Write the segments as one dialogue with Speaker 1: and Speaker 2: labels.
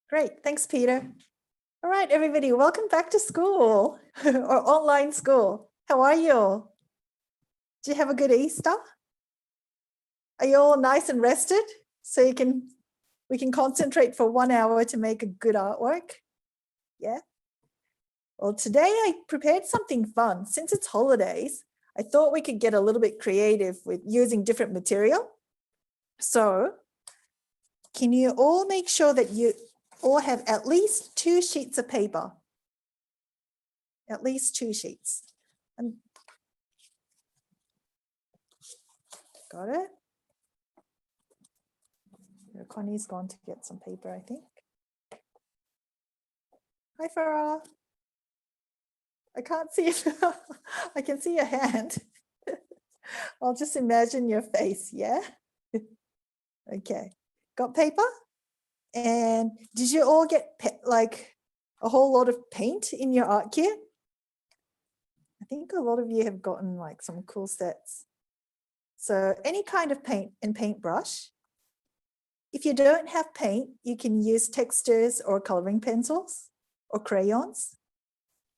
Speaker 1: Great, thanks, Peter. All right, everybody, welcome back to school or online school. How are you? Did you have a good Easter? Are you all nice and rested so we can concentrate for 1 hour to make a good artwork? Yeah. Well, today I prepared something fun. Since it's holidays, I thought we could get a little bit creative with using different material. So can you all make sure that you all have at least 2 sheets of paper? At least 2 sheets. Got it? Connie's gone to get some paper, I think. Hi, Farah. I can't see it. I can see your hand. I'll just imagine your face, yeah? Okay, got paper? And did you all get like a whole lot of paint in your art kit? I think a lot of you have gotten like some cool sets. So any kind of paint and paintbrush. If you don't have paint, you can use textures or coloring pencils or crayons.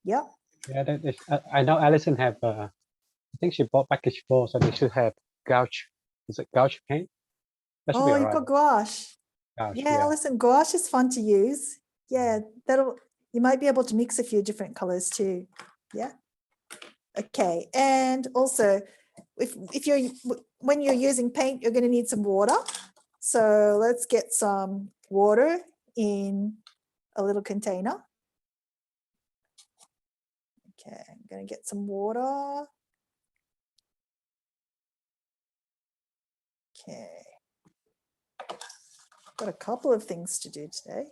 Speaker 1: Yep.
Speaker 2: Yeah, that is, I know Alison have, I think she bought package 4, so they should have gouache. Is it gouache paint? That should be
Speaker 1: Oh,
Speaker 2: all
Speaker 1: you've
Speaker 2: right.
Speaker 1: got gouache.
Speaker 2: Gouache,
Speaker 1: Yeah, Alison, gouache is fun to use. Yeah, you might be able to mix a few different colors too. Yeah. Okay, and also when you're using paint, you're going to need some water. So let's get some water in a little container. Okay, I'm going to get some water. Okay. Got a couple of things to do today.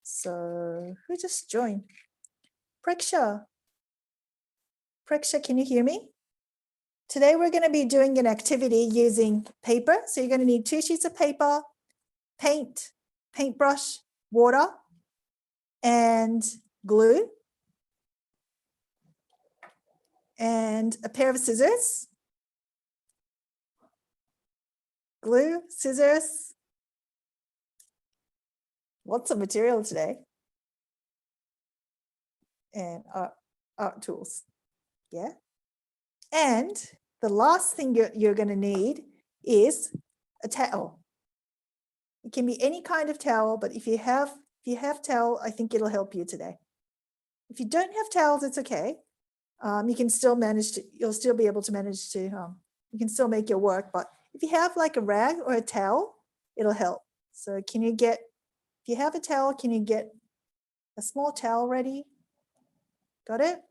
Speaker 1: So who just joined? Preksha. Preksha, can you hear me? Today we're going to be doing an activity using paper. So you're going to need 2 sheets of paper, paint, paintbrush, water, and glue, and a pair of scissors. Glue, scissors. Lots of material today. And art tools. Yeah. And the last thing you're going to need is a towel. It can be any kind of towel, but if you have towel, I think it'll help you today. If you don't have towels, it's okay. You can still you'll still be able to manage to, you can still make your work, but if you have like a rag or a towel, it'll help. So if you have a towel, can you get a small towel ready? Got it?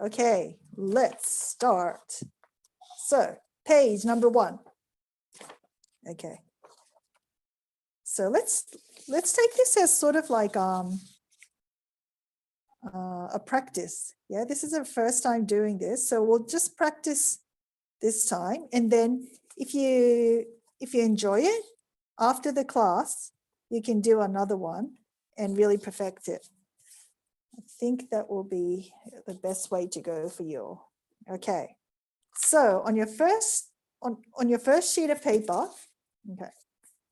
Speaker 1: Okay, let's start. So page number 1. Okay. So let's take this as sort of like a practice. Yeah, this is our first time doing this, so we'll just practice this time, and then if you enjoy it after the class, you can do another one and really perfect it. I think that will be the best way to go for you. Okay, so on your first sheet of paper, okay,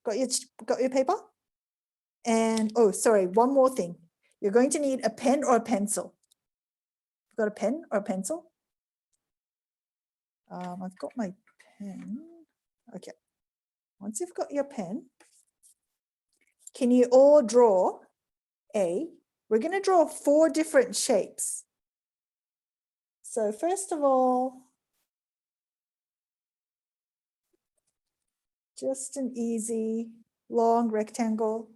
Speaker 1: got your paper? And oh, sorry, one more thing. You're going to need a pen or a pencil. Got a pen or a pencil? I've got my pen. Okay. Once you've got your pen, can you all draw we're going to draw 4 different shapes. So first of all, just an easy long rectangle.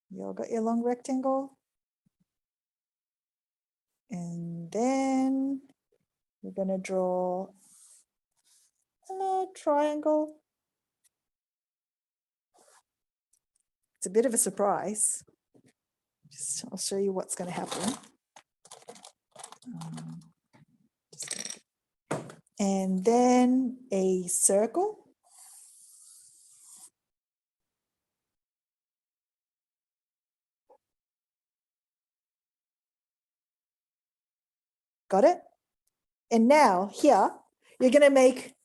Speaker 1: You all got your long rectangle? And then we're going to draw a triangle. It's a bit of a surprise. I'll show you what's going to happen. And then a circle. Got it? And now here, you're going to make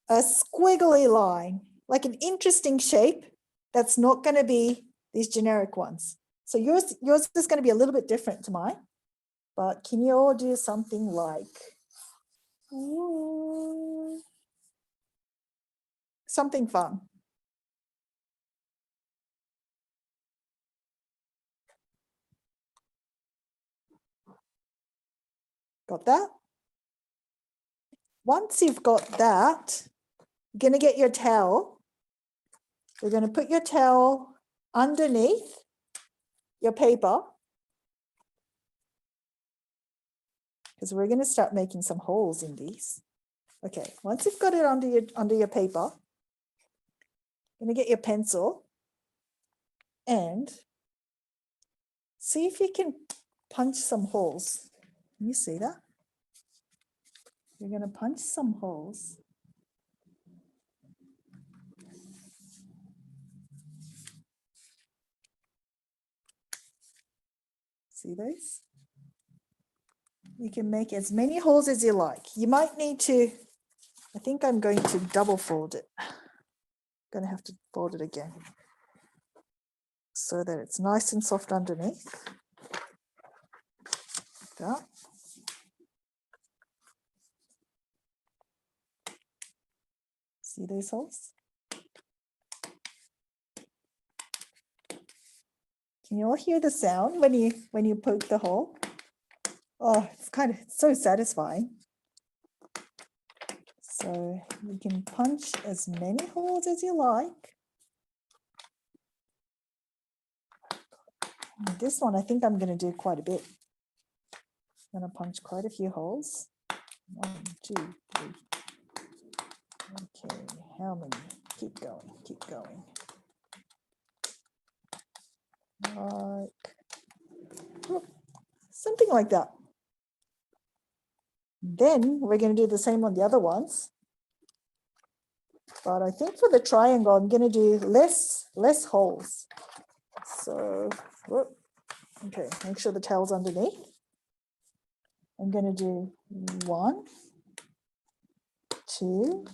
Speaker 1: a squiggly line, like an interesting shape that's not going to be these generic ones. So yours is going to be a little bit different to mine, but can you all do something like something fun? Got that? Once you've got that, you're going to get your towel. You're going to put your towel underneath your paper, because we're going to start making some holes in these. Okay, once you've got it under your paper, you're going to get your pencil and see if you can punch some holes. Can you see that? You're going to punch some holes. See those? You can make as many holes as you like. You might need to, I think I'm going to double fold it. I'm going to have to fold it again so that it's nice and soft underneath. That. See those holes? Can you all hear the sound when you poke the hole? Oh, it's so satisfying. So you can punch as many holes as you like. And this one, I think I'm going to do quite a bit. I'm going to punch quite a few holes. 1, 2, 3. Okay, how many? Keep going, keep going. Something like that. Then we're going to do the same on the other ones. But I think for the triangle, I'm going to do less holes. So, okay, make sure the tail's underneath. I'm going to do 1, 2,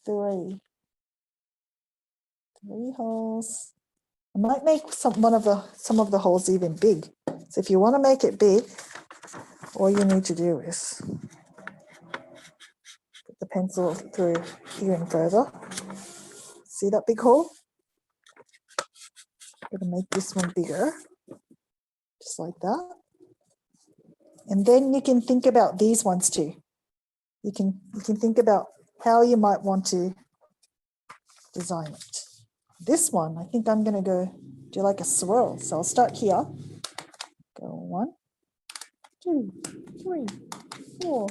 Speaker 1: 3. 3 holes. I might make some of the holes even big. So if you want to make it big, all you need to do is put the pencil through even further. See that big hole? I'm going to make this one bigger, just like that. And then you can think about these ones too. You can think about how you might want to design it. This one, I think I'm going to go do like a swirl. So I'll start here. Go 1, 2, 3, 4.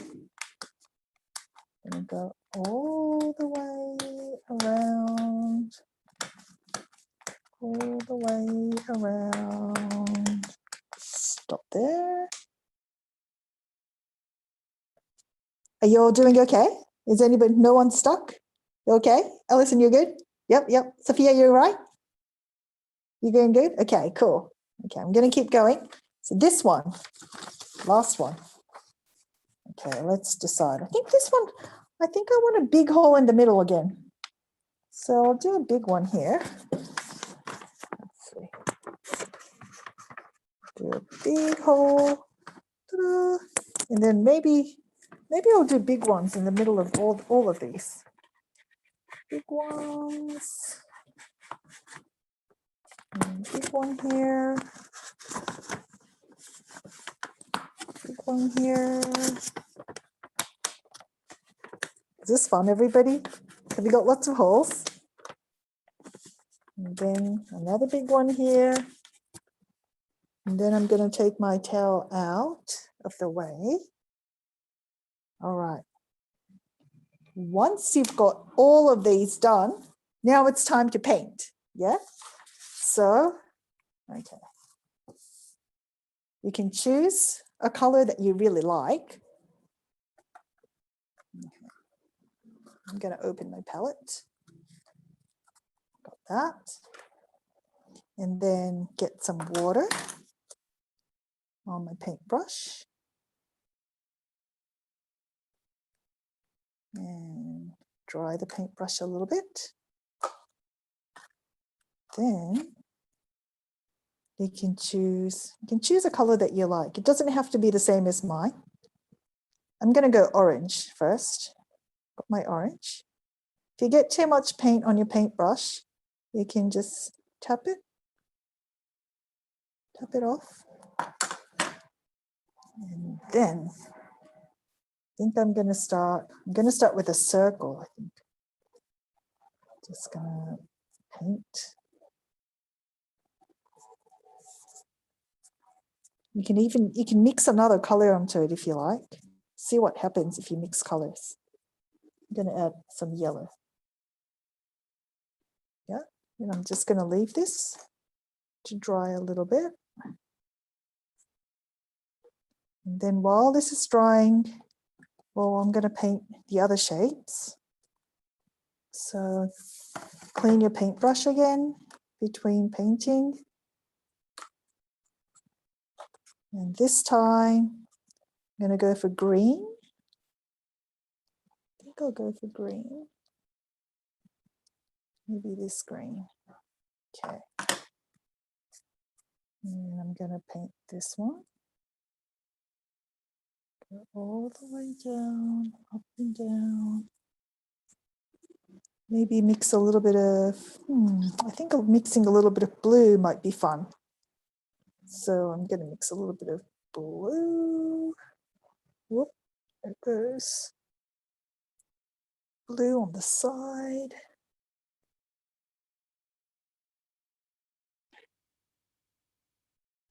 Speaker 1: And go all the way around. All the way around. Stop there. Are you all doing okay? Is anybody, no one stuck? You okay? Alison, you good? Yep. Sophia, you all right? You going good? Okay, cool. Okay, I'm going to keep going. So this one, last one. Okay, let's decide. I think this one, I think I want a big hole in the middle again. So I'll do a big one here. Let's see. Do a big hole. Ta-da. And then maybe I'll do big ones in the middle of all of these. Big ones. And big one here. Big one here. Is this fun, everybody? Have you got lots of holes? And then another big one here. And then I'm going to take my towel out of the way. All right. Once you've got all of these done, now it's time to paint. Yeah? So, okay. You can choose a color that you really like. Okay. I'm going to open my palette. Got that. And then get some water on my paintbrush. and dry the paintbrush a little bit. Then you can choose a color that you like. It doesn't have to be the same as mine. I'm going to go orange first. Got my orange. If you get too much paint on your paintbrush, you can just tap it off. And then I think I'm going to start with a circle, I think. Just going to paint. You can mix another color onto it if you like. See what happens if you mix colors. I'm going to add some yellow. Yeah, and I'm just going to leave this to dry a little bit. And then while this is drying, well, I'm going to paint the other shapes. So clean your paintbrush again between painting. And this time, I'm going to go for green. I think I'll go for green. Maybe this green. Okay. And I'm going to paint this one. Go all the way down, up and down. Maybe mix a little bit of, I think mixing a little bit of blue might be fun. So I'm going to mix a little bit of blue. Whoop, there it goes. Blue on the side.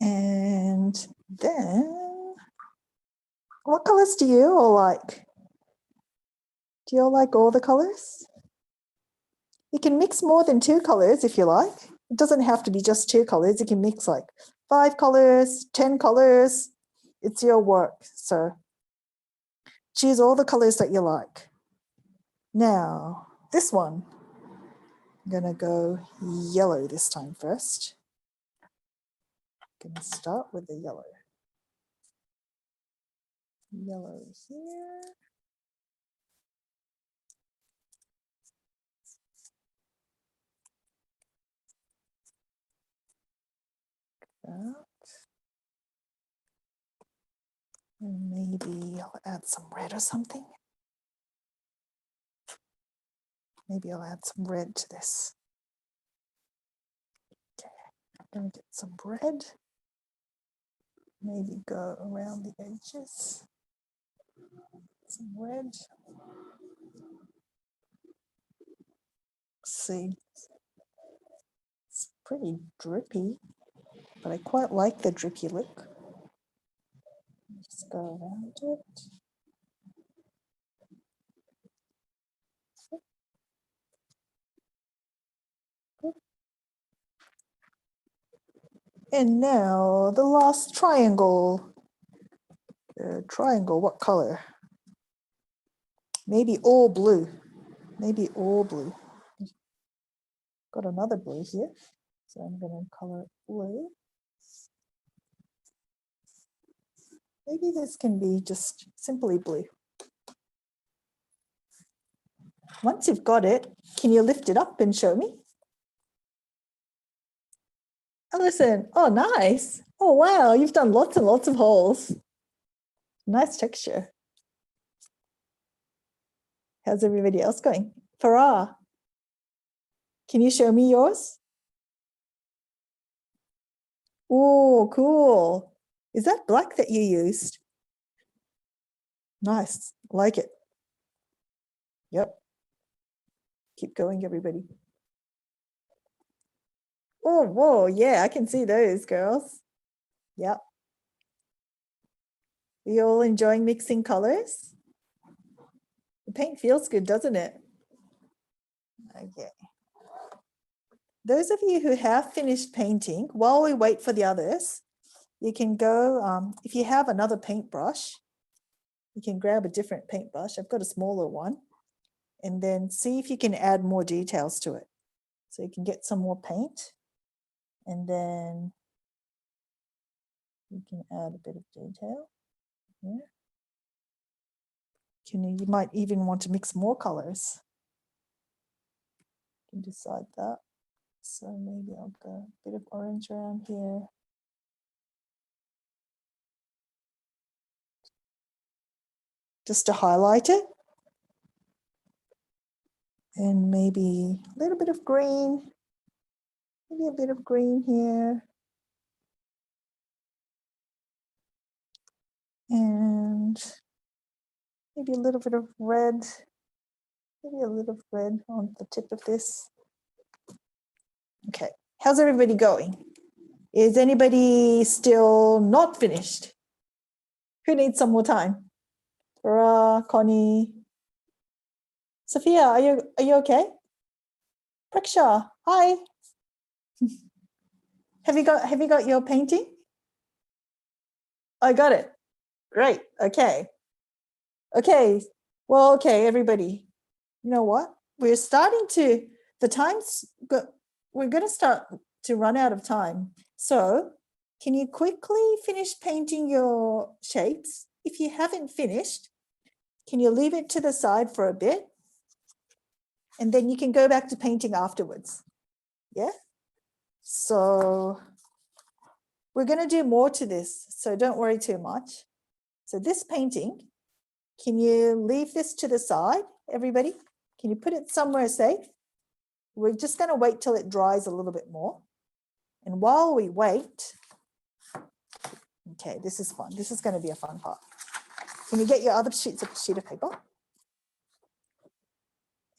Speaker 1: And then, what colors do you all like? Do you all like all the colors? You can mix more than 2 colors if you like. It doesn't have to be just 2 colors. You can mix like 5 colors, 10 colors. It's your work. So choose all the colors that you like. Now, this one, I'm going to go yellow this time first. I'm going to start with the yellow. Yellow here. That. And maybe I'll add some red or something. Maybe I'll add some red to this. Okay, I'm going to get some red. Maybe go around the edges. Some red. See, it's pretty drippy, but I quite like the drippy look. Just go around it. And now the last triangle. Triangle, what color? Maybe all blue. Maybe all blue. Got another blue here. So I'm going to color it blue. Maybe this can be just simply blue. Once you've got it, can you lift it up and show me? Alison, oh, nice. Oh, wow, you've done lots and lots of holes. Nice texture. How's everybody else going? Farah, can you show me yours? Oh, cool. Is that black that you used? Nice, like it. Yep. Keep going, everybody. Oh, whoa, yeah, I can see those, girls. Yep. Are you all enjoying mixing colors? The paint feels good, doesn't it? Okay. Those of you who have finished painting, while we wait for the others, you can go, if you have another paintbrush, you can grab a different paintbrush. I've got a smaller one, and then see if you can add more details to it. So you can get some more paint, and then you can add a bit of detail here. You might even want to mix more colors. You can decide that. So maybe I'll go a bit of orange around here. Just to highlight it. And maybe a little bit of green. Maybe a bit of green here. And maybe a little bit of red. Maybe a little red on the tip of this. Okay, how's everybody going? Is anybody still not finished? Who needs some more time? Farah, Connie, Sophia, are you okay? Praksha, hi. Have you got your painting? I got it. Great. Okay. Okay. Well, okay, everybody. You know what? We're starting to we're going to start to run out of time. So, can you quickly finish painting your shapes? If you haven't finished, can you leave it to the side for a bit? And then you can go back to painting afterwards. Yeah? So we're going to do more to this, so don't worry too much. So this painting, can you leave this to the side, everybody? Can you put it somewhere safe? We're just going to wait till it dries a little bit more. And while we wait, okay, this is fun. This is going to be a fun part. Can you get your other sheet of paper?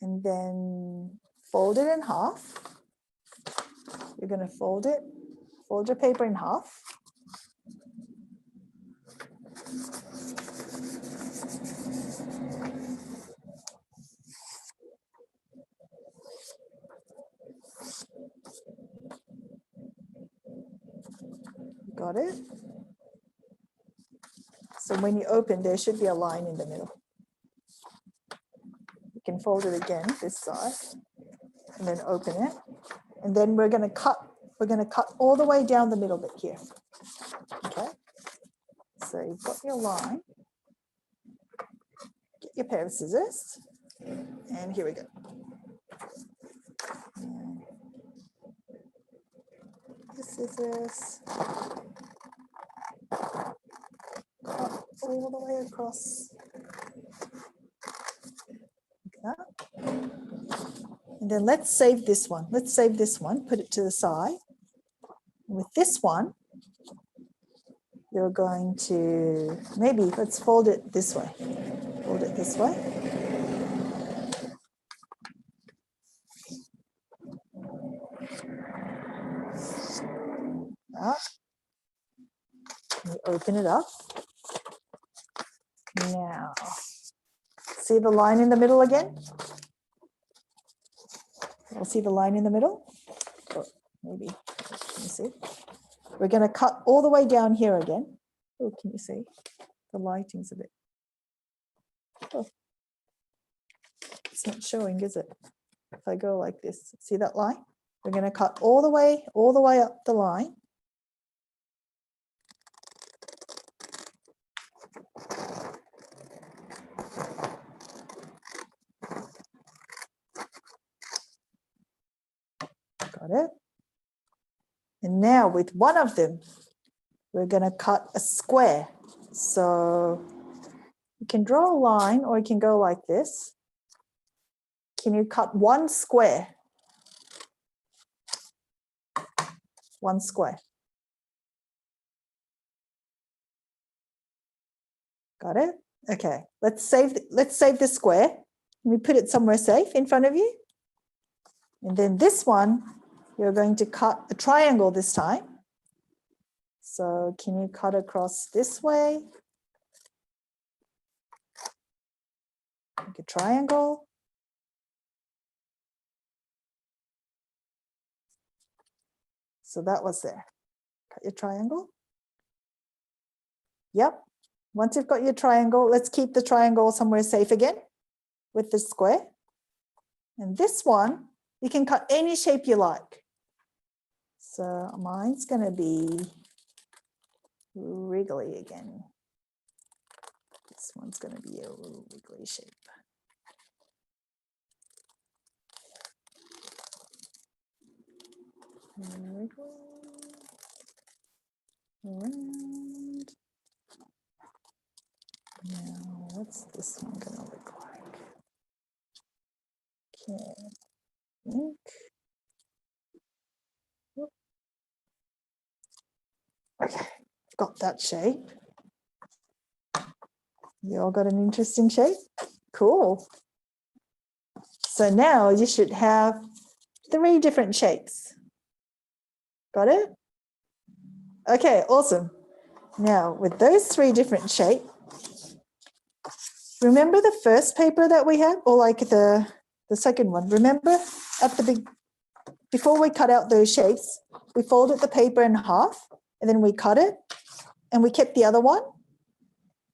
Speaker 1: And then fold it in half. You're going to fold your paper in half. Got it? So when you open, there should be a line in the middle. You can fold it again, this side, and then open it. And then we're going to cut all the way down the middle bit here. Okay. So you've got your line. Get your pair of scissors. And here we go. And the scissors. Cut all the way across. Like that. And then let's save this one. Let's save this one, put it to the side. With this one, you're going to, maybe let's fold it this way. Fold it this way. That. You open it up. Now, see the line in the middle again? We'll see the line in the middle. Or maybe, can you see? We're going to cut all the way down here again. Oh, can you see? The lighting's a bit. Oh. It's not showing, is it? If I go like this, see that line? We're going to cut all the way up the line. Got it? And now with one of them, we're going to cut a square. So you can draw a line or you can go like this. Can you cut one square? One square. Got it? Okay, let's save the square. Let me put it somewhere safe in front of you. And then this one, you're going to cut a triangle this time. So can you cut across this way? Make a triangle. So that was there. Cut your triangle. Yep. Once you've got your triangle, let's keep the triangle somewhere safe again with the square. And this one, you can cut any shape you like. So mine's going to be wriggly again. This one's going to be a little wiggly shape. Wiggle around. Now, what's this one going to look like? Okay, ink. Okay, got that shape. You all got an interesting shape? Cool. So now you should have 3 different shapes. Got it? Okay, awesome. Now with those 3 different shapes, remember the first paper that we had, or like the second one? Remember at the big, before we cut out those shapes, we folded the paper in half and then we cut it and we kept the other one.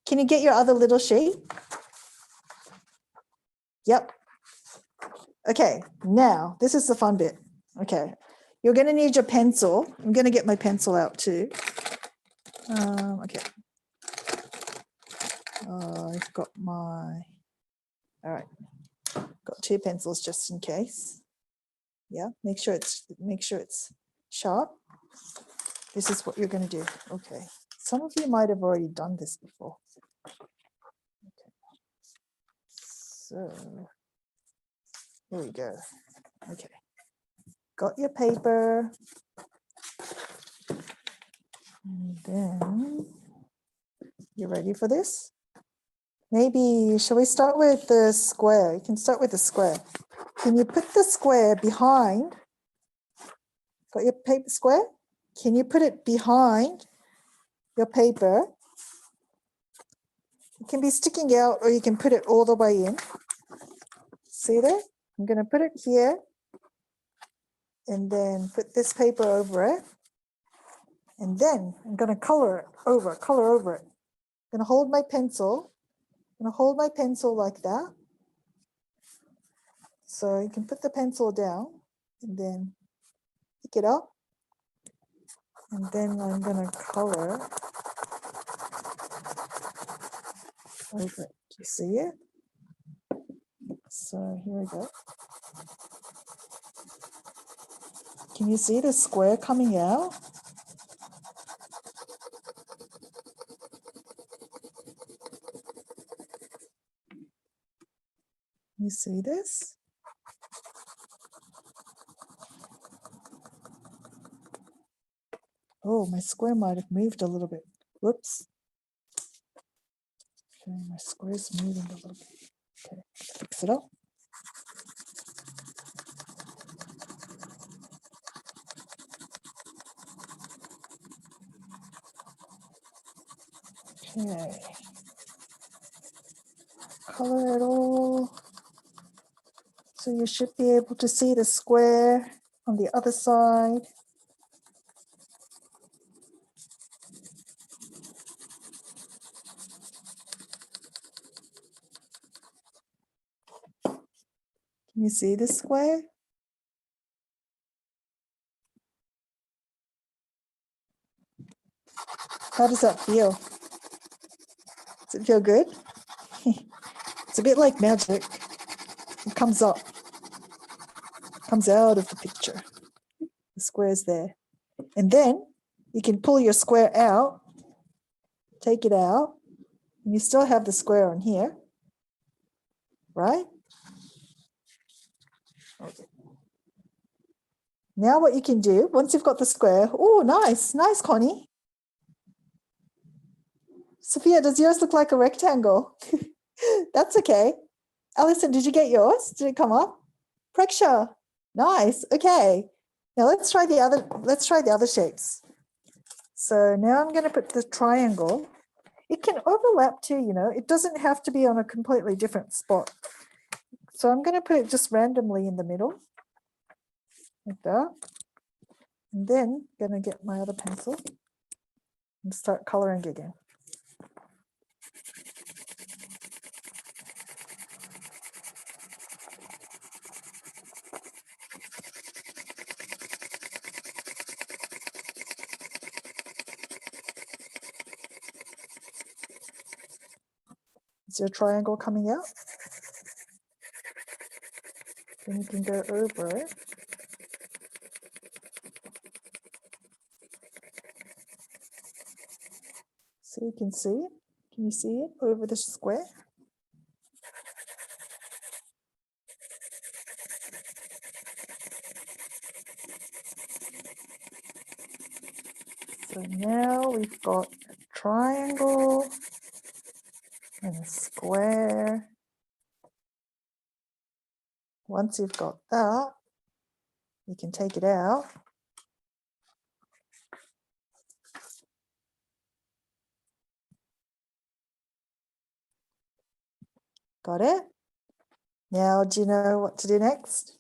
Speaker 1: Can you get your other little sheet? Yep. Okay, now this is the fun bit. Okay, you're going to need your pencil. I'm going to get my pencil out too. Okay. I've got my, all right, got 2 pencils just in case. Yeah, make sure it's sharp. This is what you're going to do. Okay, some of you might have already done this before. Okay, so here we go. Okay, got your paper. And then, you ready for this? Maybe, shall we start with the square? You can start with the square. Can you put the square behind? Got your paper square? Can you put it behind your paper? It can be sticking out or you can put it all the way in. See there? I'm going to put it here and then put this paper over it. And then I'm going to color over it. I'm going to hold my pencil. I'm going to hold my pencil like that. So you can put the pencil down and then pick it up. And then I'm going to color over it. Do you see it? So here we go. Can you see the square coming out? You see this? Oh, my square might have moved a little bit. Whoops. Okay, my square's moving a little bit. Okay, fix it up. Okay. Color it all. So you should be able to see the square on the other side. Can you see the square? How does that feel? Does it feel good? It's a bit like magic. It comes up, comes out of the picture. The square's there. And then you can pull your square out, take it out, and you still have the square on here, right? Okay. Now what you can do, once you've got the square, oh, nice, Connie. Sophia, does yours look like a rectangle? That's okay. Alison, did you get yours? Did it come up? Preksha, nice. Okay. Now let's try the other shapes. So now I'm going to put the triangle. It can overlap too, you know. It doesn't have to be on a completely different spot. So I'm going to put it just randomly in the middle, like that. And then I'm going to get my other pencil and start coloring again. Is there a triangle coming out? Then you can go over it. So you can see it. Can you see it over the square? So now we've got a triangle and a square. Once you've got that, you can take it out. Got it? Now, do you know what to do next?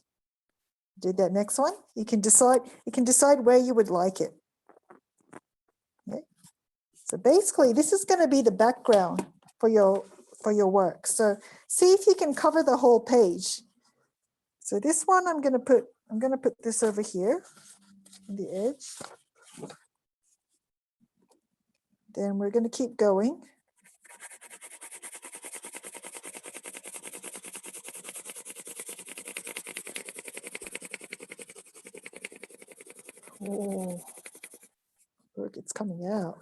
Speaker 1: Do that next one. You can decide where you would like it. Okay. So basically, this is going to be the background for your work. So see if you can cover the whole page. So this one I'm going to put this over here on the edge. Then we're going to keep going. Oh, look, it's coming out.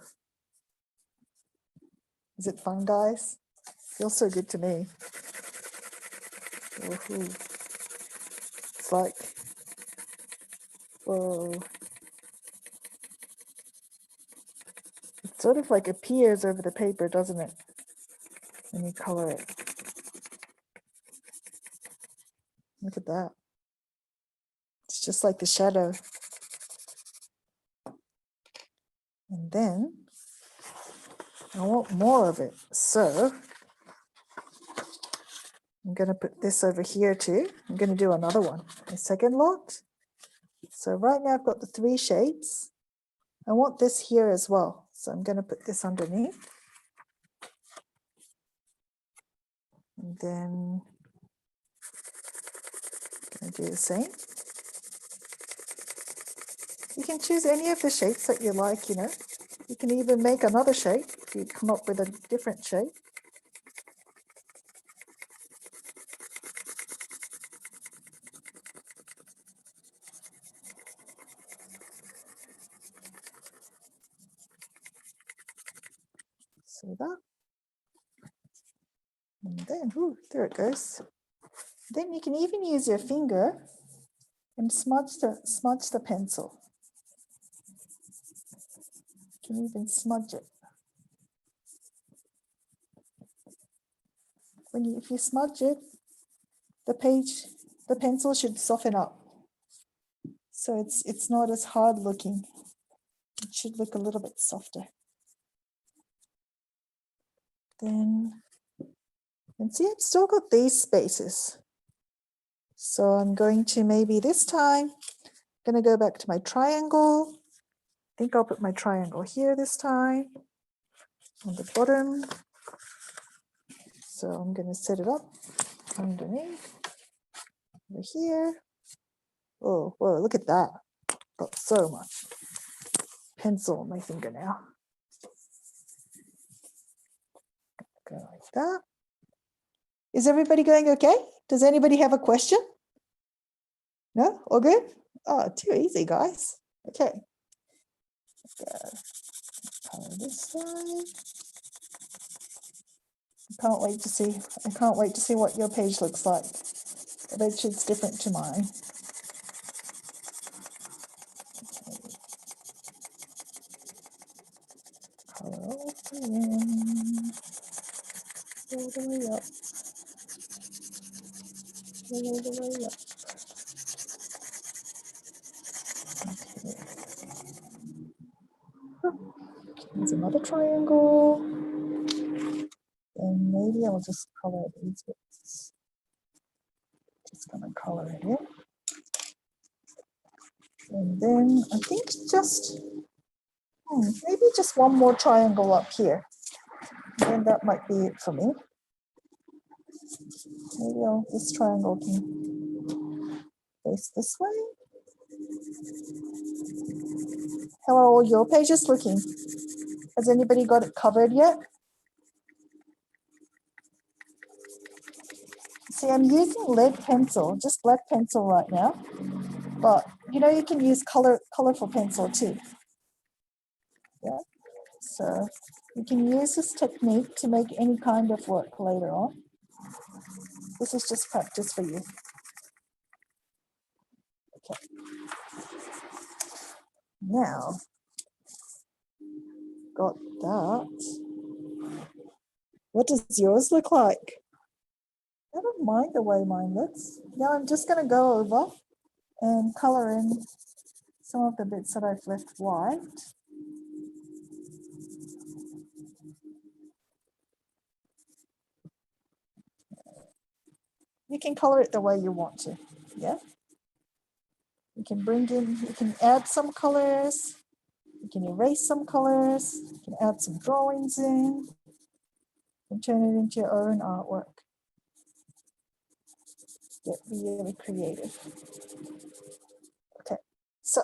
Speaker 1: Is it fun, guys? Feels so good to me. Woohoo. It's like, whoa. It sort of like appears over the paper, doesn't it? When you color it. Look at that. It's just like the shadow. And then I want more of it. So I'm going to put this over here too. I'm going to do another one, a second lot. So right now I've got the 3 shapes. I want this here as well. So I'm going to put this underneath. And then I'm going to do the same. You can choose any of the shapes that you like, you know. You can even make another shape if you come up with a different shape. So that. And then, ooh, there it goes. Then you can even use your finger and smudge the pencil. You can even smudge it. If you smudge it, the pencil should soften up. So it's not as hard looking. It should look a little bit softer. Then, and see, I've still got these spaces. So I'm going to maybe this time, I'm going to go back to my triangle. I think I'll put my triangle here this time on the bottom. So I'm going to set it up underneath over here. Oh, whoa, look at that. Got so much pencil on my finger now. Go like that. Is everybody going okay? Does anybody have a question? No? All good? Oh, too easy, guys. Okay. Color this side. I can't wait to see what your page looks like. I bet you it's different to mine. Okay. Color all in. All the way up. All the way up. Okay. Here's another triangle. And maybe I'll just color these bits. Just gonna color it in. And then I think just maybe just one more triangle up here. And that might be it for me. Maybe this triangle can face this way. How are all your pages looking? Has anybody got it covered yet? I'm using lead pencil, just black pencil right now. But you know, you can use colorful pencil too. Yeah. So you can use this technique to make any kind of work later on. This is just practice for you. Okay. Now, got that. What does yours look like? I don't mind the way mine looks. Now I'm just going to go over and color in some of the bits that I've left white. You can color it the way you want to, yeah? You can bring in, you can add some colors, you can erase some colors, you can add some drawings in, and turn it into your own artwork. Get really creative. Okay, so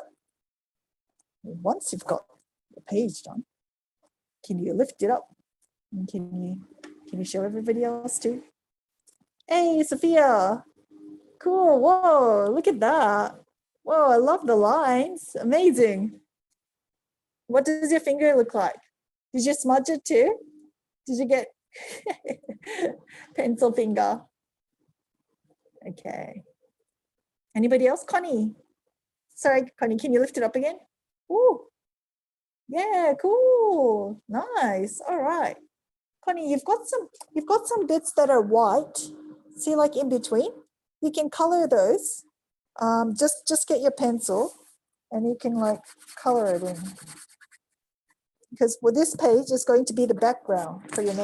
Speaker 1: once you've got the page done, can you lift it up? And can you show everybody else too? Hey, Sophia. Cool. Whoa, look at that. Whoa, I love the lines. Amazing. What does your finger look like? Did you smudge it too? Did you get pencil finger? Okay. Anybody else? Connie. Sorry, Connie, can you lift it up again? Ooh. Yeah, cool. Nice. All right. Connie, you've got some bits that are white. See, like in between? You can color those. Just get your pencil and you can like color it in. Because with this page is going to be the background for your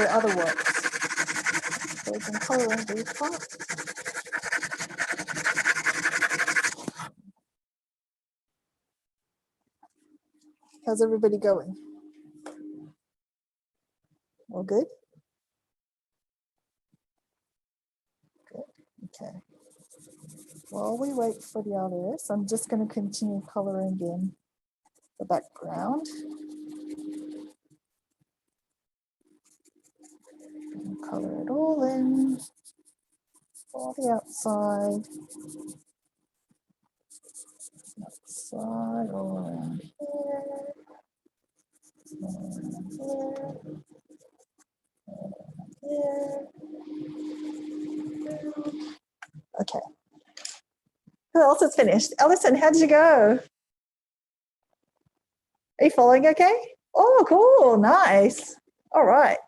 Speaker 1: other works. So you can color in these parts. How's everybody going? All good? Good. Okay. While we wait for the others, I'm just going to continue coloring in the background. And color it all in, all the outside, all around here, here. Okay. Who else is finished? Ellison, how'd you go? Are you following okay? Oh, cool. Nice. All right.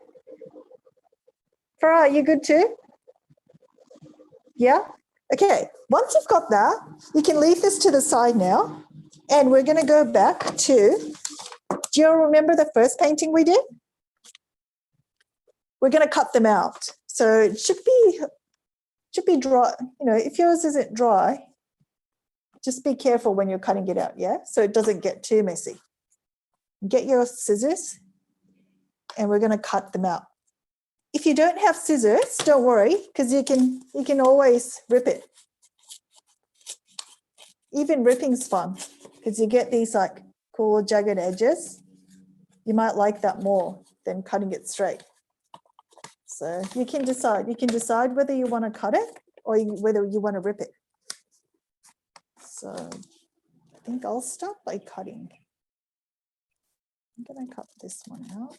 Speaker 1: Farah, you good too? Yeah? Okay. Once you've got that, you can leave this to the side now. And we're going to go back to, do you remember the first painting we did? We're going to cut them out. So it should be dry. You know, if yours isn't dry, just be careful when you're cutting it out, yeah? So it doesn't get too messy. Get your scissors and we're going to cut them out. If you don't have scissors, don't worry, because you can always rip it. Even ripping's fun because you get these like cool jagged edges. You might like that more than cutting it straight. So you can decide. You can decide whether you want to cut it or whether you want to rip it. So I think I'll start by cutting. I'm going to cut this one out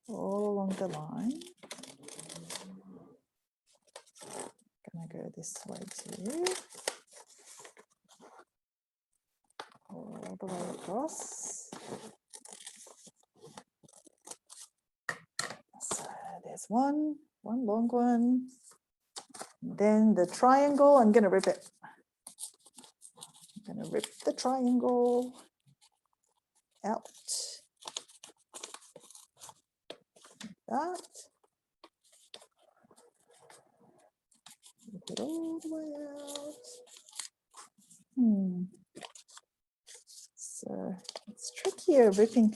Speaker 1: all along the line. Going to go this way too. All the way across. So there's one long one. Then the triangle, I'm going to rip it. I'm going to rip the triangle out. Like that. Rip it all the way out. So it's trickier ripping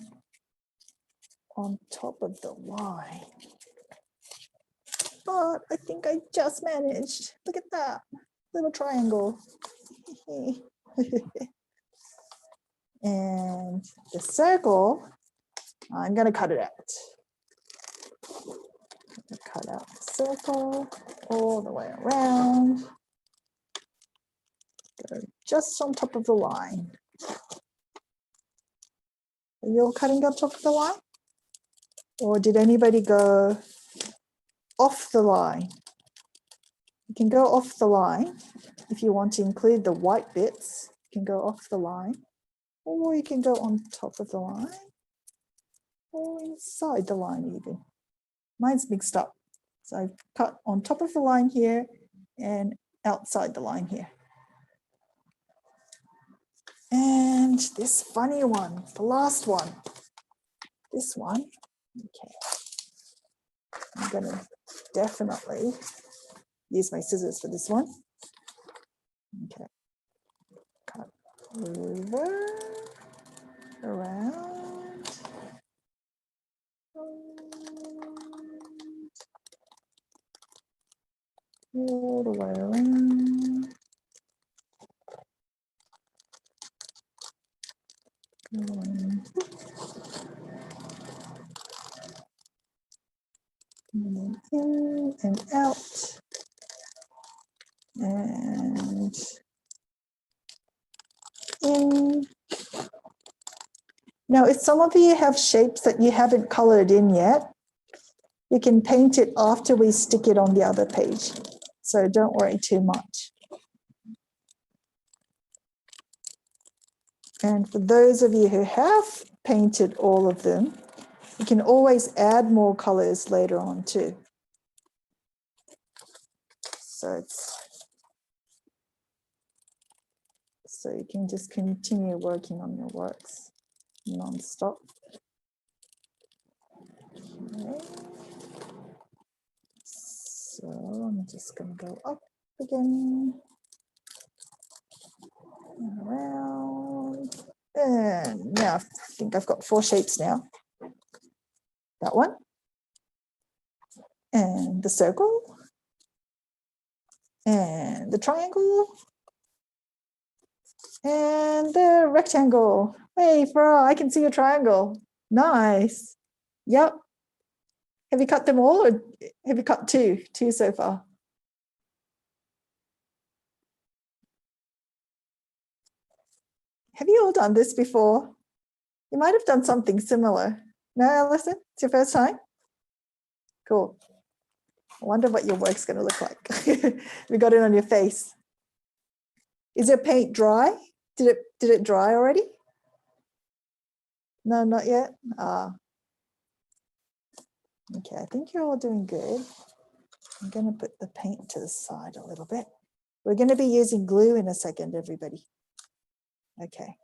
Speaker 1: on top of the line. But I think I just managed. Look at that little triangle. And the circle, I'm going to cut it out. Cut out the circle all the way around. Go just on top of the line. Are you all cutting on top of the line? Or did anybody go off the line? You can go off the line if you want to include the white bits. You can go off the line, or you can go on top of the line, or inside the line even. Mine's mixed up. So I've cut on top of the line here and outside the line here. And this funny one, the last one, this one, okay. I'm gonna definitely use my scissors for this one. Okay, cut over, around, all the way around. In and out. And in. Now, if some of you have shapes that you haven't colored in yet, you can paint it after we stick it on the other page. So don't worry too much. And for those of you who have painted all of them, you can always add more colors later on too. So you can just continue working on your works non-stop. Okay. So I'm just going to go up again, around, and now I think I've got 4 shapes now. That one, and the circle, and the triangle, and the rectangle. Hey, Farah, I can see your triangle. Nice. Yep. Have you cut them all, or have you cut 2? 2 so far. Have you all done this before? You might have done something similar. No, Alison, it's your first time? Cool. I wonder what your work's going to look like. We got it on your face. Is your paint dry? Did it dry already? No, not yet. Okay, I think you're all doing good. I'm going to put the paint to the side a little bit. We're going to be using glue in a second, everybody. Okay.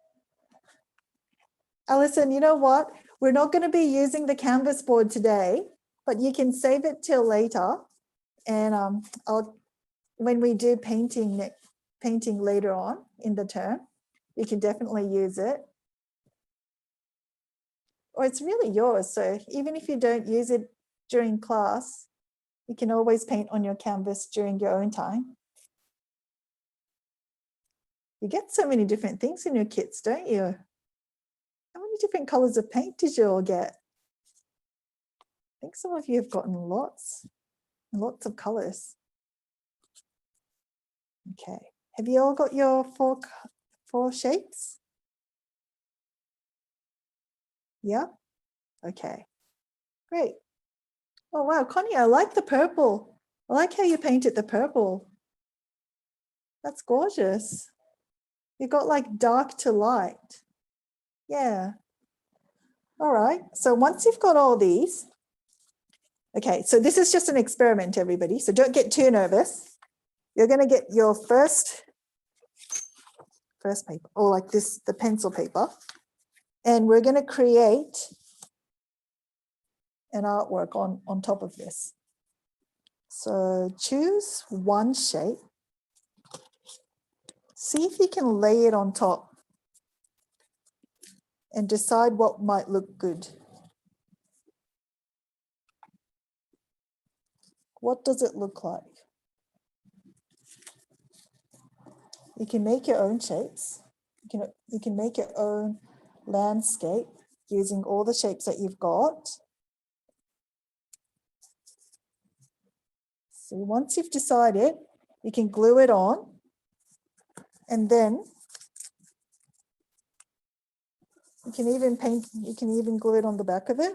Speaker 1: Alison, you know what? We're not going to be using the canvas board today, but you can save it till later. And when we do painting later on in the term, you can definitely use it. Or it's really yours. So even if you don't use it during class, you can always paint on your canvas during your own time. You get so many different things in your kits, don't you? How many different colors of paint did you all get? I think some of you have gotten lots and lots of colors. Okay, have you all got your four shapes? Yeah, okay, great. Oh wow, Connie, I like the purple. I like how you painted the purple. That's gorgeous. You got like dark to light. Yeah. All right, so once you've got all these, okay, so this is just an experiment, everybody, so don't get too nervous. You're going to get your first paper, or like this, the pencil paper, and we're going to create an artwork on top of this. So choose one shape. See if you can lay it on top and decide what might look good. What does it look like? You can make your own shapes. You can make your own landscape using all the shapes that you've got. So once you've decided, you can glue it on, and then you can even paint, you can even glue it on the back of it.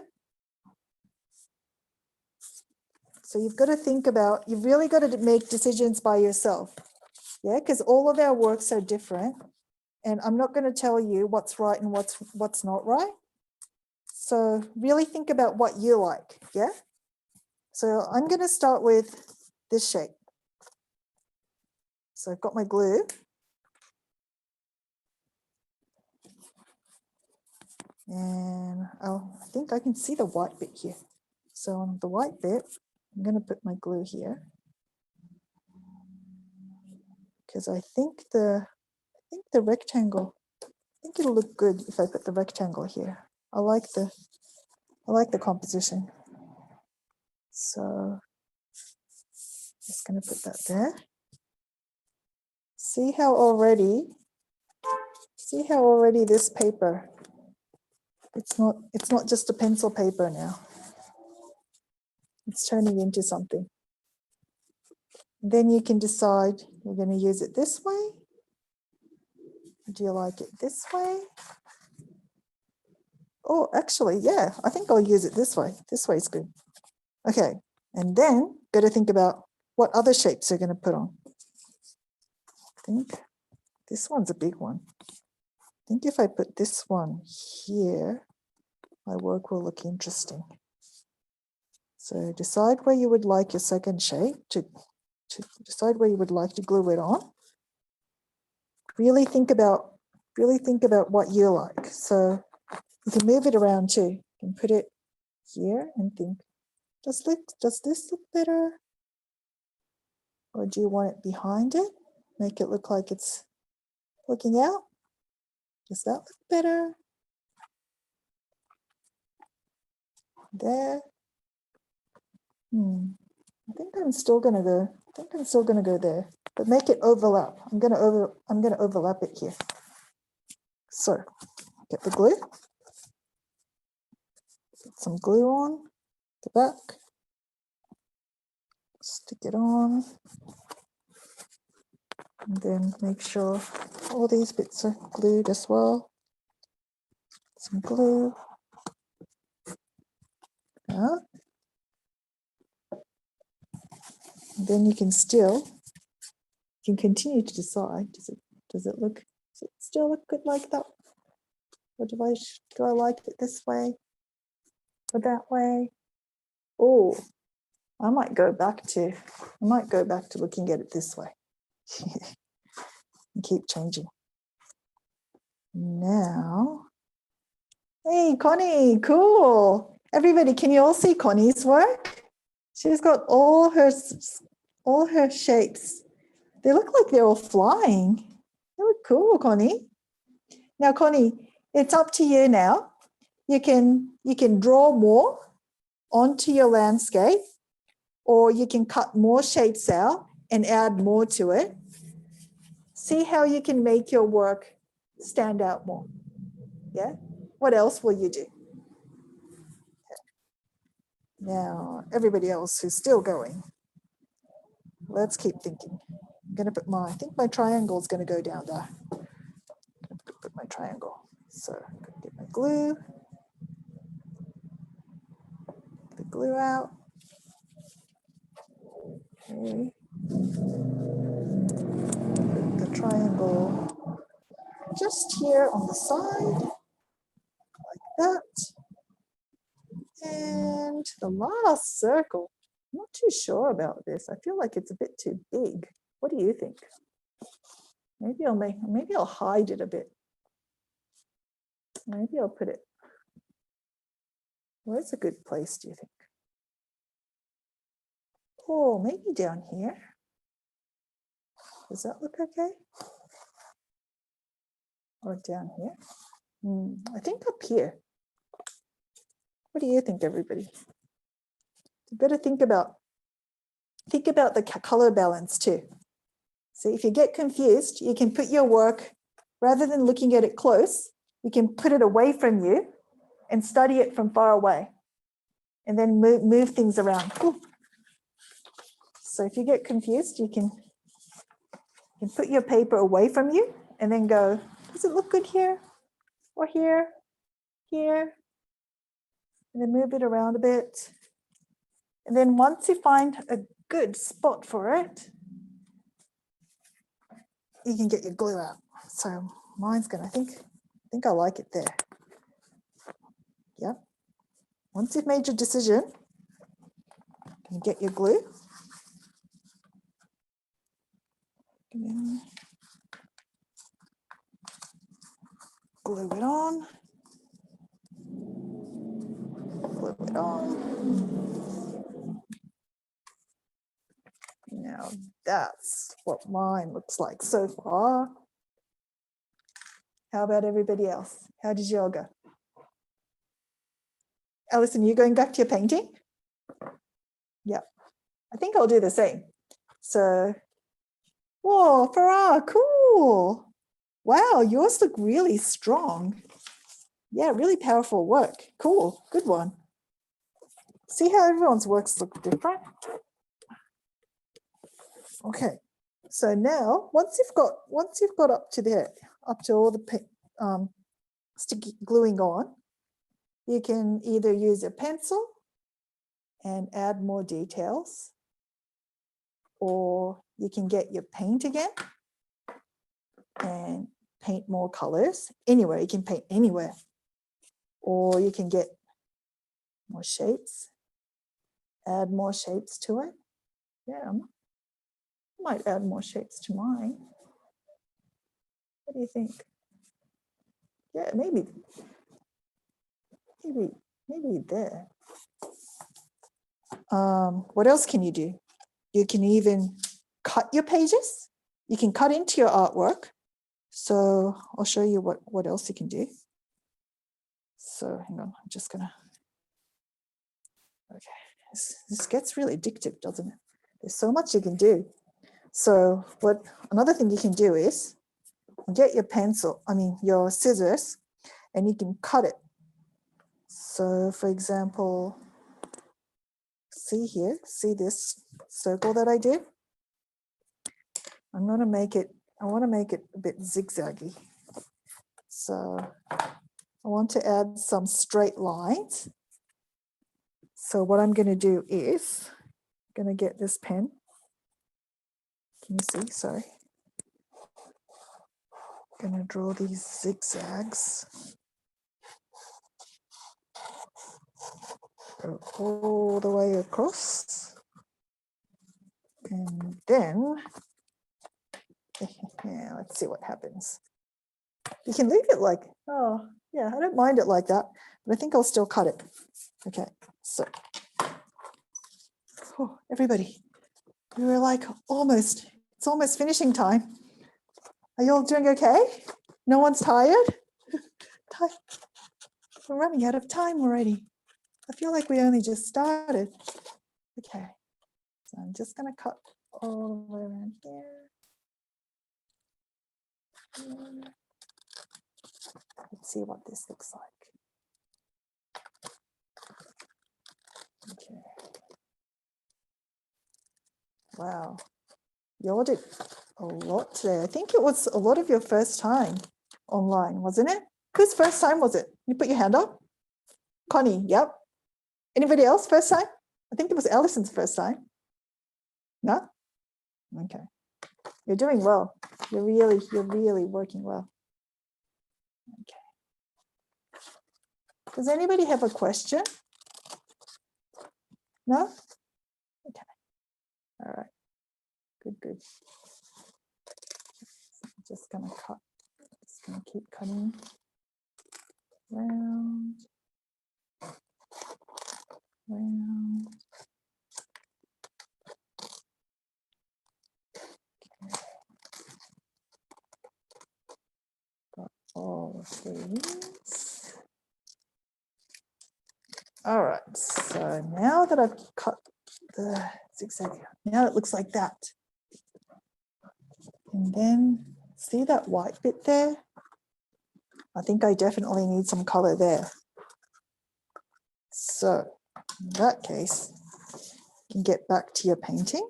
Speaker 1: So you've got to think about, you've really got to make decisions by yourself. Yeah, because all of our works are different. And I'm not going to tell you what's right and what's not right. So really think about what you like. Yeah. So I'm going to start with this shape. So I've got my glue. And I think I can see the white bit here. So on the white bit, I'm going to put my glue here. Because I think the rectangle, I think it'll look good if I put the rectangle here. I like the composition. So just going to put that there. See how already this paper, it's not just a pencil paper now. It's turning into something. Then you can decide you're going to use it this way. Do you like it this way? Oh, actually, yeah, I think I'll use it this way. This way is good. Okay, and then got to think about what other shapes you're going to put on. I think this one's a big one. I think if I put this one here, my work will look interesting. So decide where you would like your second shape to decide where you would like to glue it on. Really think about what you like. So you can move it around too. You can put it here and think, does this look better? Or do you want it behind it? Make it look like it's looking out? Does that look better? There. I think I'm still gonna go there, but make it overlap. I'm gonna overlap it here. So get the glue. Put some glue on the back. Stick it on. And then make sure all these bits are glued as well. Some glue. Yeah. And then you can continue to decide, does it still look good like that? Or do I like it this way or that way? Oh, I might go back to looking at it this way. And keep changing. Now, hey, Connie, cool. Everybody, can you all see Connie's work? She's got all her shapes. They look like they're all flying. They look cool, Connie. Now, Connie, it's up to you now. You can draw more onto your landscape, or you can cut more shapes out and add more to it. See how you can make your work stand out more. Yeah. What else will you do? Now, everybody else who's still going, let's keep thinking. I'm going to put I think my triangle is going to go down there. I'm going to put my triangle. So I'm going to get my glue. The glue out. Okay. Put the triangle just here on the side, like that. And the last circle, I'm not too sure about this. I feel like it's a bit too big. What do you think? Maybe I'll hide it a bit. Maybe I'll put it. Where's a good place, do you think? Oh, maybe down here. Does that look okay? Or down here? I think up here. What do you think, everybody? You've got to think about the color balance too. See, if you get confused, you can put your work, rather than looking at it close, you can put it away from you and study it from far away, and then move things around. Ooh. So if you get confused, you can put your paper away from you and then go, does it look good here or here, here? And then move it around a bit. And then once you find a good spot for it, you can get your glue out. So mine's gonna, I think I like it there. Yep. Once you've made your decision, you can get your glue. Glue it on. Glue it on. Now that's what mine looks like so far. How about everybody else? How did y'all go? Alison, you going back to your painting? Yeah, I think I'll do the same. So, whoa, Farah, cool. Wow, yours look really strong. Yeah, really powerful work. Cool, good one. See how everyone's works look different? Okay, so now once you've got up to all the sticky gluing on, you can either use a pencil and add more details, or you can get your paint again and paint more colors. Anywhere, you can paint anywhere. Or you can get more shapes, add more shapes to it. Yeah, I might add more shapes to mine. What do you think? Yeah, maybe there. What else can you do? You can even cut your pages. You can cut into your artwork. So I'll show you what else you can do. So hang on, I'm just gonna, okay. This gets really addictive, doesn't it? There's so much you can do. So another thing you can do is get your scissors, and you can cut it. So for example, see this circle that I did? I want to make it a bit zigzaggy. So I want to add some straight lines. So what I'm going to do is I'm going to get this pen. Can you see? Sorry. I'm going to draw these zigzags. Go all the way across. And then, yeah, let's see what happens. You can leave it like, oh, yeah, I don't mind it like that, but I think I'll still cut it. Okay, so, oh, everybody, we were like it's almost finishing time. Are you all doing okay? No one's tired? We're running out of time already. I feel like we only just started. Okay, so I'm just gonna cut all the way around here. Let's see what this looks like. Okay. Wow, you all did a lot today. I think it was a lot of your first time online, wasn't it? Whose first time was it? You put your hand up? Connie, yep. Anybody else first time? I think it was Alison's first time. No? Okay. You're doing well. You're really working well. Okay. Does anybody have a question? No? Okay. All right. Good. I'm just gonna cut. Just gonna keep cutting round. Got all of these. All right, so now that I've cut the zigzag, now it looks like that. And then see that white bit there? I think I definitely need some color there. So in that case, you can get back to your painting.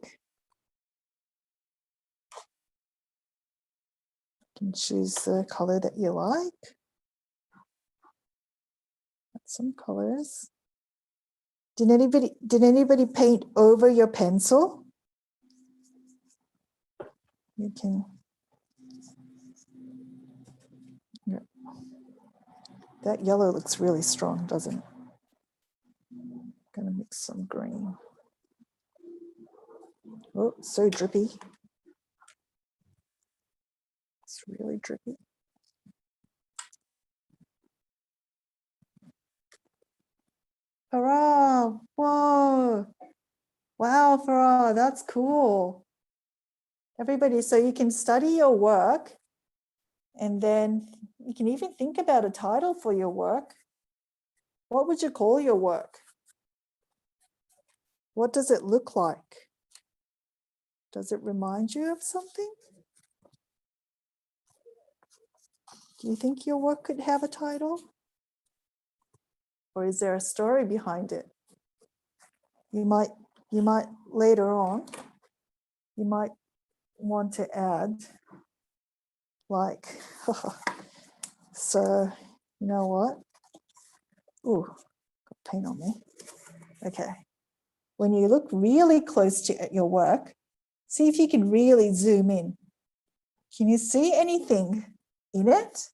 Speaker 1: can choose the color that you like. Some colors. Did anybody paint over your pencil? You can. Yeah. That yellow looks really strong, doesn't it? I'm gonna mix some green. Oh, so drippy. It's really drippy. Farah, whoa. Wow, Farah, that's cool. Everybody, so you can study your work and then you can even think about a title for your work. What would you call your work? What does it look like? Does it remind you of something? Do you think your work could have a title? Or is there a story behind it? You might later on, you might want to add like, so you know what? Ooh, got paint on me. Okay. When you look really close to at your work, see if you can really zoom in. Can you see anything in it?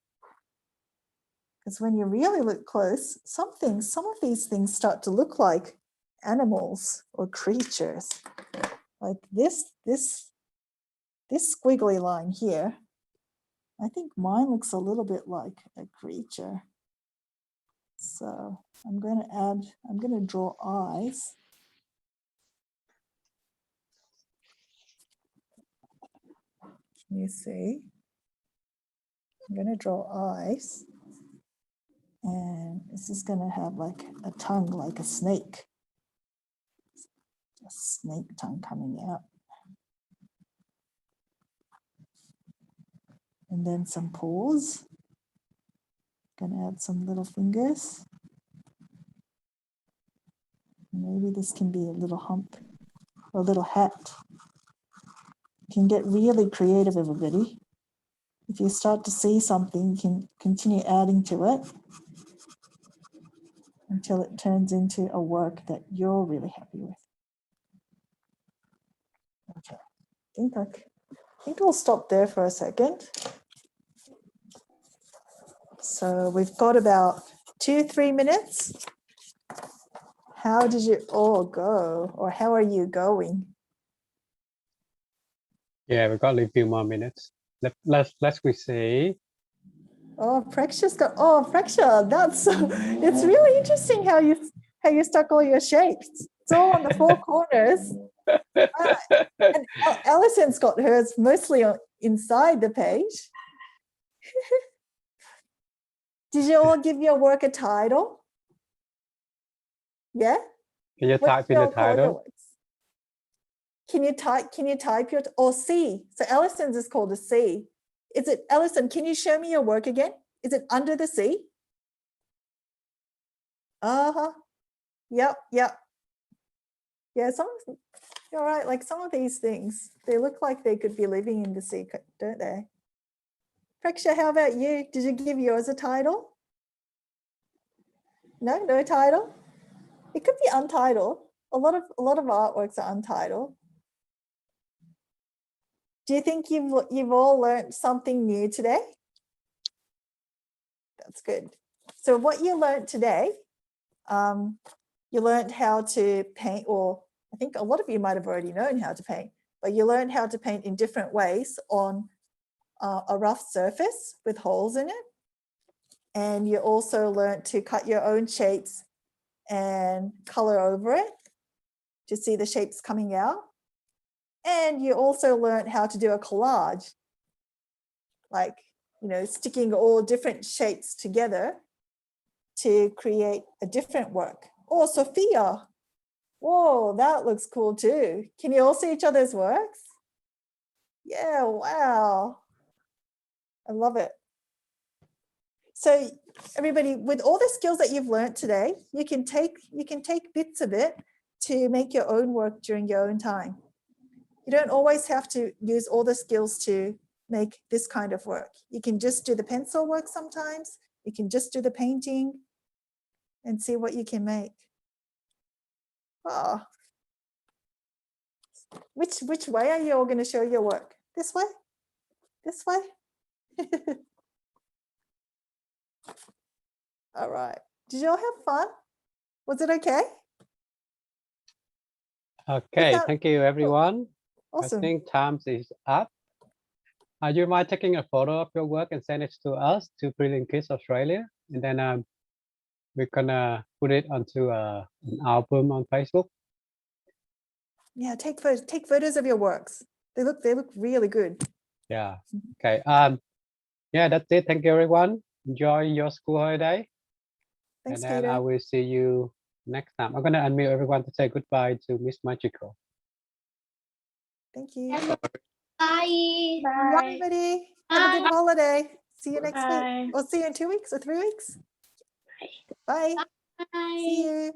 Speaker 1: Because when you really look close, some of these things start to look like animals or creatures. Like this squiggly line here, I think mine looks a little bit like a creature. So I'm going to draw eyes. Can you see? I'm going to draw eyes. And this is going to have like a tongue, like a snake. A snake tongue coming out. And then some paws. Going to add some little fingers. Maybe this can be a little hump or a little hat. You can get really creative, everybody. If you start to see something, you can continue adding to it until it turns into a work that you're really happy with. Okay, I think we'll stop there for a second. So we've got about 2-3 minutes. How did you all go, or how are you going?
Speaker 2: Yeah, we've got a few more minutes. Let's see.
Speaker 1: Oh, Preksha's got. Oh, Preksha, that's. It's really interesting how you stuck all your shapes. It's all on the 4 corners. And Allison's got hers mostly inside the page. Did you all give your work a title? Yeah.
Speaker 2: Can you type in the title?
Speaker 1: Can you type your or C? So Allison's is called a C. Is it, Allison? Can you show me your work again? Is it under the C? Yep. Yeah. You're right. Like some of these things, they look like they could be living in the sea, don't they? Preksha, how about you? Did you give yours a title? No title. It could be untitled. A lot of artworks are untitled. Do you think you've all learned something new today? That's good. So what you learned today, you learned how to paint, or I think a lot of you might have already known how to paint, but you learned how to paint in different ways on a rough surface with holes in it. And you also learned to cut your own shapes and color over it to see the shapes coming out. And you also learned how to do a collage, like, sticking all different shapes together to create a different work. Oh, Sophia. Whoa, that looks cool too. Can you all see each other's works? Yeah, wow. I love it. So everybody, with all the skills that you've learned today, you can take bits of it to make your own work during your own time. You don't always have to use all the skills to make this kind of work. You can just do the pencil work sometimes. You can just do the painting and see what you can make. Oh. Which way are you all going to show your work? This way? This way? All right. Did you all have fun? Was it okay?
Speaker 2: Okay,
Speaker 1: that-
Speaker 2: thank you everyone.
Speaker 1: Awesome.
Speaker 2: I think time is up. You mind taking a photo of your work and send it to us, to Brilliant Kids Australia, and then we're gonna put it onto an album on Facebook.
Speaker 1: Yeah, take photos of your works. They look really good.
Speaker 2: Yeah. Okay. Yeah, that's it. Thank you everyone. Enjoy your school holiday.
Speaker 1: Thanks,
Speaker 2: And then I
Speaker 1: Peter.
Speaker 2: will see you next time. I'm gonna unmute everyone to say goodbye to Miss Magical.
Speaker 1: Thank you.
Speaker 3: Bye.
Speaker 1: Bye, everybody. Have a good holiday. See you next
Speaker 3: Bye.
Speaker 1: week. Or see you in 2 weeks or 3 weeks. Bye.
Speaker 3: Bye.
Speaker 1: See you.